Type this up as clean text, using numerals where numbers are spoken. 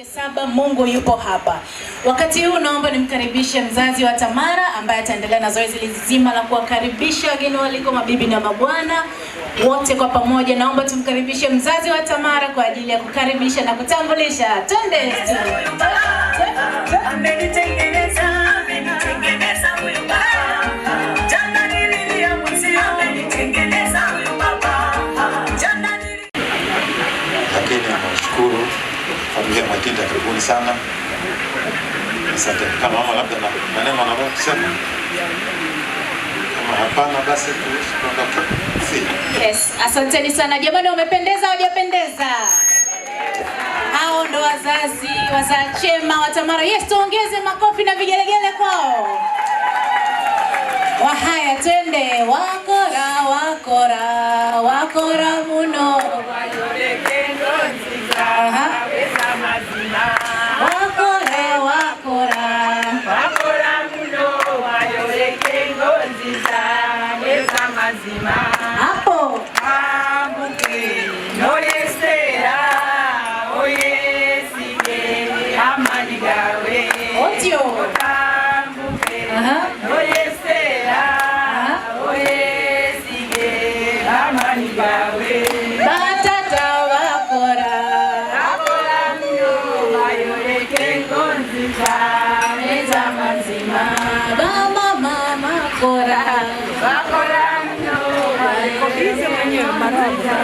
Saba, Mungu yupo hapa. Wakati huu naomba nimkaribishe mzazi wa Tamara ambaye ataendelea na zoezi lizima la kuwakaribisha wageni waliko, mabibi na mabwana wote kwa pamoja. Naomba tumkaribishe mzazi wa Tamara kwa ajili ya kukaribisha na kutambulisha. Twende. Nashukuru familia Mwakinda, karibuni sana. Asante. Kama mama labda na maneno anataka kusema. Kama hapana basi tuondoke. Yes, asanteni sana. Jamani, umependeza au hujapendeza? Hao ndo wazazi, wazaa chema wa Tamara. Yes, tuongeze makofi na vigelegele kwao. Wahaya, twende. Wakora, wakora, wakora muno. Wakora, wakora, wakora muno, wayoreke ngonziza, weza mazima. Hapo. Ambuke, noyesera, oyesige, amanigawe. Otio. Ambuke, noyesera, oyesige, amanigawe. Batata wakora. Mama, mama, kora. Wakora mno, wayoreke ngonziza.